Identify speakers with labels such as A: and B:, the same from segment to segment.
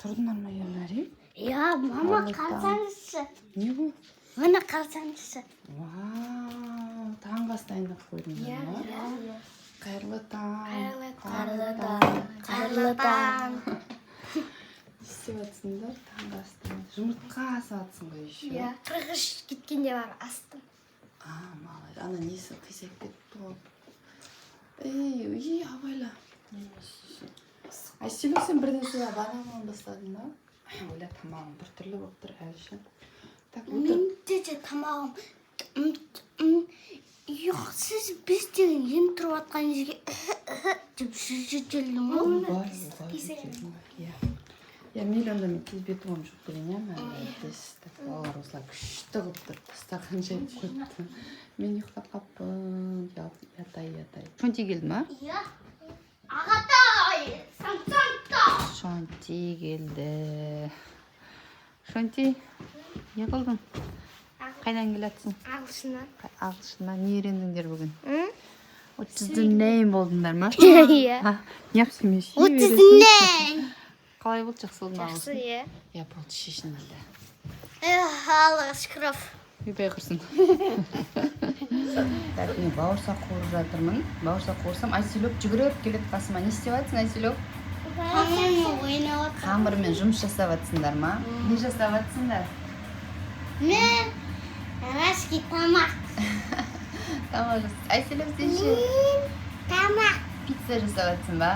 A: Тұрдыңдар ма ерлері?
B: Иә, мама қарсаңызшы.
A: Не бұл?
B: Мына қарсаңызшы.
A: Вау, таңғы ас дайындап қойдыңдар ма? Қайырлы таң.
B: Қайырлы таң.
A: Не істеп жатсыңдар таңғы астан? Жұмыртқа асып жатсың ғой еще.
B: Иә, қырғыш кеткенде бар астым.
A: Молодец. Ана несі қисайып кетті ғой. Ей, абайла. Айселу, сен бірден сыға банан бастадың ба? Ойла, тамағым біртүрлі болып тұр әлі.
B: Менде де тамағым. Жоқ, сіз біз деген ем тұрып атқан жерге деп жүрдім ғой.
A: Я миллионда мен тезбеті оң жоқ білен, балалар осылай күшті қылып тұр, тастаған жайып қойыпты. Мен ұйықтап қаппын, ятай. Шонти келді ма?
B: Иә. Ағатай, санта.
A: Шонти келді. Шонти, не қылдың? Қайдан келатсың?
B: Ағылшыннан.
A: Ағылшыннан не үйрендіңдер бүгін? What's the name болдыңдар ма?
B: Иә.
A: Не қысымен шей
B: What's the name?
A: Қалай болды, жақсы болды ма
B: Жақсы,
A: ағылшын?
B: иә.
A: Я болды, шешін әлі.
B: Аллаға шүкір.
A: Үйбай құрсын. Мен бауырсақ қуырып жатырмын. Бауырсақ қуырсам, Айселек жүгіріп келеді қасыма. Не істеп жатсың, Айселек? Қамырмен жұмыс жасап жатсыңдар ма? Не жасап жатсыңдар?
B: Мен рашки тамақ.
A: Тамақ жасап. Айселек, сен ше?
B: Тамақ.
A: Пицца жасап жатсың ба?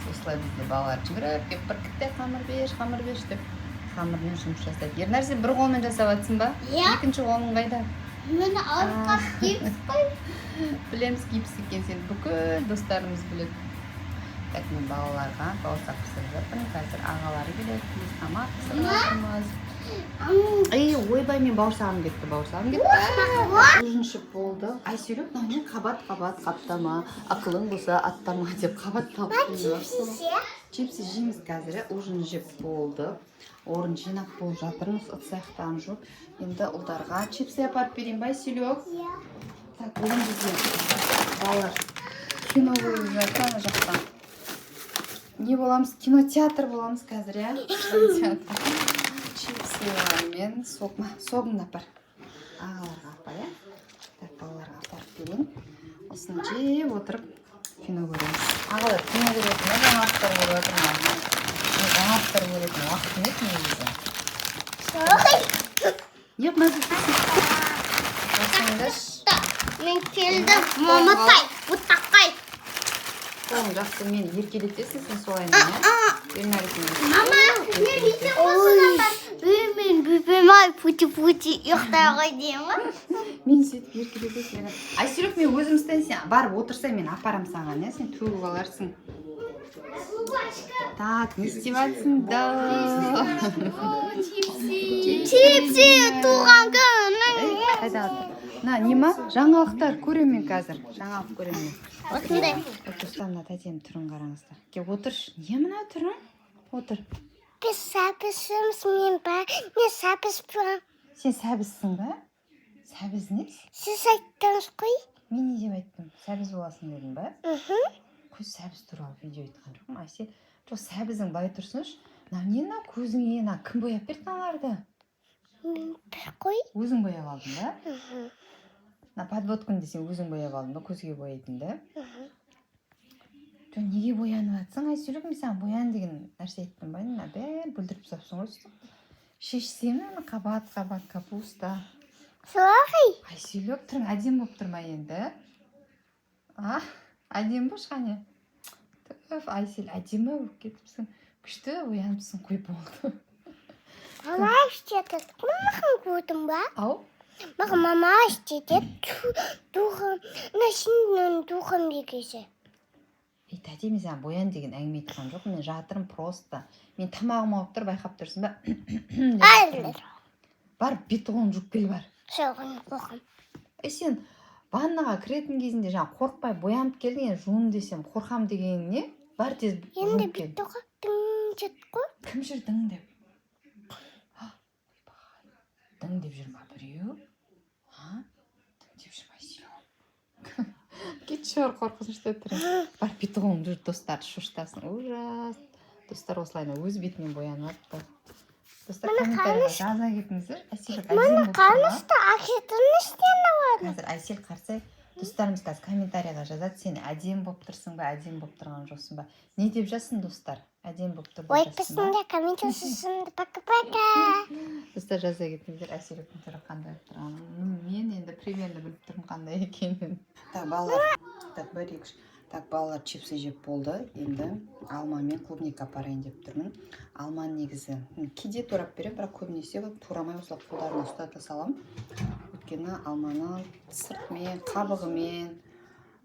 A: Осылай бізде балалар жүгіріп келіп бір кітте қамыр беш деп қамырмен жұмыс жасайды. Ернар, сен бір қолмен жасап жатсың ба?
B: Иә.
A: Екінші қолың қайда?
B: Мені алып гипс қой.
A: Білеміз гипс екен, сен бүкіл достарымыз біледі. Так, мен балаларға бауырсақ пісіріп жатырмын. Қазір ағалары келеді, біз тамақ пісіріп жатырмыз. Ойбай, мен бауырсағым кетті. Ужыншып болды. Айселек, мен қабат қаптама, ақылың болса аттама деп қабаттап чипсы жейміз қазір. Ужин жеп болды. Орын жинап болып жатырмыз, ыдыс-аяқтарын жуып. Енді ұлдарға чипсы апарып берейін ба, Айселек? Так, бүгін бізде балалар кино көріп жатыр ана жақтан. Не боламыз? Кинотеатр боламыз қазір, иә? Чипсылармен согын апар. Ағаларға апар, иә? Так, балаларға апарып берейін. Осыны жеп отырып кино көреміз. Ағалар кино көретін, жаңалықтар көріп жатыр ма? Жаңалықтар көретін уақытым еді негізі. Нет,
B: Мен келдім, маматай, бұттақай.
A: Қолың жақсы, мені еркелетесің, сен солай мен,
B: Мама, мен бүйте қосынатар. Мен бүйпем-ай, пути-пути, ұйықтай ғой дейм ба?
A: Мен сөйтіп еркелетесің. Айселек, мен өзімістен сен барып отырса, мен апарам саған, сен төгіп аларсың. Так, не істеп жатсың да?
B: Чипси, туған күн.
A: Қайда отыр? На, нема? Жаңалықтар көрем мен қазір. Жаңалық көрем мен.
B: Осындай.
A: Отырстан, тәтем түрін қараңыздар. Кеп отыршы. Не мына түрін? Отыр.
B: Біз сәбізіміз мен ба? Не сәбіз ба?
A: Сен сәбізсің ба? Сәбіз не?
B: Сіз айттыңыз қой?
A: Мен не деп айттым? Сәбіз боласың дедім ба? Көз сәбіз туралы видео айтқан жоқпын. Айсел, жоқ сәбізің бай тұрсыншы. Не көзіңе кім бояп берді аналарды?
B: Мен бір қой.
A: Өзің бояп алдың ба? Подводканы десең өзің бояп алдың ба? Көзге бояйтын да? Неге боянып жатсың? Айселек, мен саған боян деген нәрсе айттым ба? Бәрі бүлдіріп тастапсың ғой. Шешсем қабат капуста.
B: Солай.
A: Айселек, түрің әдем болып тұр ма енді? Әдем ба шқане? Айсел, әдемі болып кетіпсің. Күшті ояныпсың, қой болды.
B: Мама істеді. Маған көрдің ба?
A: Ау?
B: Маған мама істеді. Туғым. Сенің туғым дегесі.
A: Тәте, мен саған боян деген әңгіме айтқан жоқ. Мен жатырым просто. Мен тамағым алып тұр, байқап тұрсың ба?
B: Әлдер.
A: Бар, бет-қолын жуып кел бар.
B: Соғын қоқым.
A: Сен ваннаға кіретін кезінде қорықпай боянып келдің, жуын десем қорқам деген не? Бар тез
B: енді бет-қолға дың жет қой.
A: Кім жүр дың деп? Дың деп жүр ма біреу? Дың деп жүр ма Айселек? Кетші бар қорқынышты тұрын. Бар бет-қолын жүр достарды шошытасың. Ужас. Достар осылайда өз бетімен боянып атты. Достар комментарийға жаза кетіңіздер. Әсел әдемі болып тұр ма?
B: Қарнышты ақшетін іштені бар.
A: Қазір Әсел қарсы достарымыз қазір комментарийға жазады, сен әдемі болып тұрсың ба, әдемі болып тұрған жоқсың ба? Не деп жазсын достар? Әдемі болып тұр деп жазсын ба?
B: Ойпысында коммент жасасын. Пока-пока.
A: Достар жаза кетіңіздер, Әселіктің түрі қандай болып тұрғанын. Мен енді примерно біліп тұрмын қандай екенін. Так, балалар, так, балалар чипсы жеп болды. Енді алма мен клубника апарайын деп тұрмын. Алманы негізі кейде турап беремін, бірақ көбінесе турамай осылай қолдарына ұстата саламын. Өйткені алманы сыртымен, қабығымен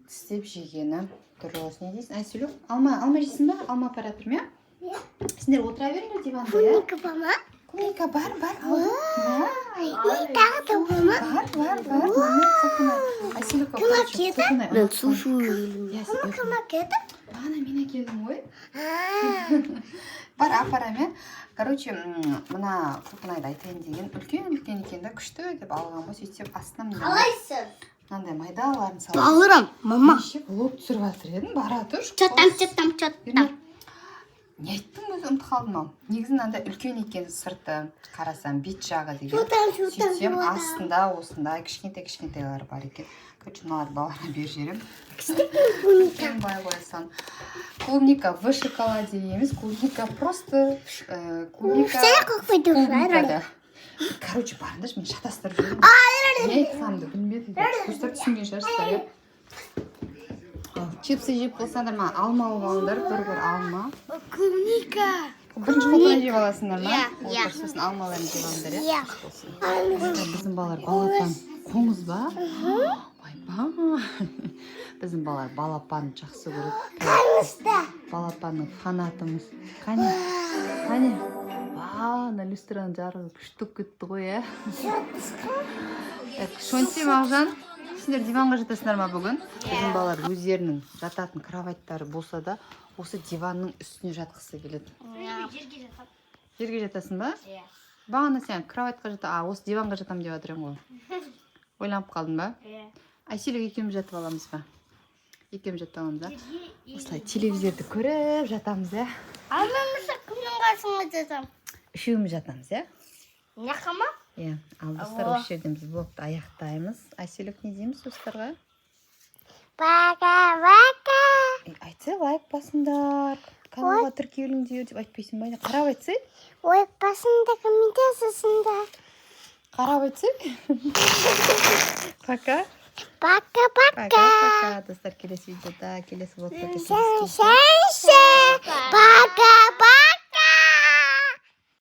A: тістеп жегені дұрыс. Не дейсің? Әселу, алма жейсің ба? Алма апара тұрмын, иә? Сендер отыра беріңдер диванда, иә?
B: Клубника бар ма?
A: Клубника бар.
B: Тағы да бар ма?
A: Бар. Әселука,
B: Мен слушаю.
A: Кім
B: әкелді?
A: Бана, мен әкелдім ғой. Бар, апарамен. Короче, мына Құлпынайды айтайын деген үлкен екен да, күшті деп алған ғой. Сөйтсем астынан
B: Қалайсың?
A: мынандай майдаларын салып.
B: Алырам, мама.
A: Неше блог түсіріп жатыр едім, бара тұр.
B: Чоттам.
A: Не айттың өзі ұмытып қалдым ау. Негізі мынандай үлкен екен сырты, қарасам бет жағы деген. Сөйтсем астында осындай кішкентайлары бар екен. Короче, мыналарды балаларға беріп жіберемін. Кішкентай бай қойсан. Клубника в шоколаде емес, клубника просто клубника. Клубникада. Короче, барыңдаршы, мен шатастырып жүрмін. Не айтқанымды білмедім. Достар түсінген шығарсыздар, иә? Чипсы жеп болсаңдар ма, алма алып алыңдар, бір алма.
B: Клубника.
A: Бірінші қолдан жеп аласыңдар ма?
B: Иә.
A: Сосын алмаларын жеп алыңдар, иә?
B: Иә.
A: Біздің балалар балапан қоңыз ба? Ойба. Біздің балалар балапан жақсы көреді. Балапанның фанатымыз. Қане. Ана люстраның жарығы күшті кетті ғой, ә? Шонси Мағжан, сендер диванға жатасыңдар ма бүгін? Біздің балалар өздерінің жататын кроваттары болса да, осы диванның үстіне жатқысы келеді. Жерге жатасың ба?
B: Иә.
A: Бағана сен кроватқа осы диванға жатам деп жатырың ғой. Ойланып қалдың ба?
B: Иә.
A: Әселік екеуміз жатып аламыз ба? Екеуміз жатып аламыз, да? Осылай телевизорды көріп жатамыз, иә?
B: Алмамызда кімнің қасыңға жатам?
A: Үшеуміз жатамыз, иә?
B: Нақама?
A: Иә, ал достар осы жерден біз блогты аяқтаймыз. Әселік не дейміз достарға?
B: Пока-пока.
A: Айтсай, лайк басыңдар. Каналға тіркеліңдер деп айтпайсың ба? Қарап айтсай?
B: Ой, басында коммент жасасыңдар.
A: Қарап айтсай? Пока.
B: Пока-пока.
A: Достар, келесі видеода, келесі блогта.
B: Пока-пока.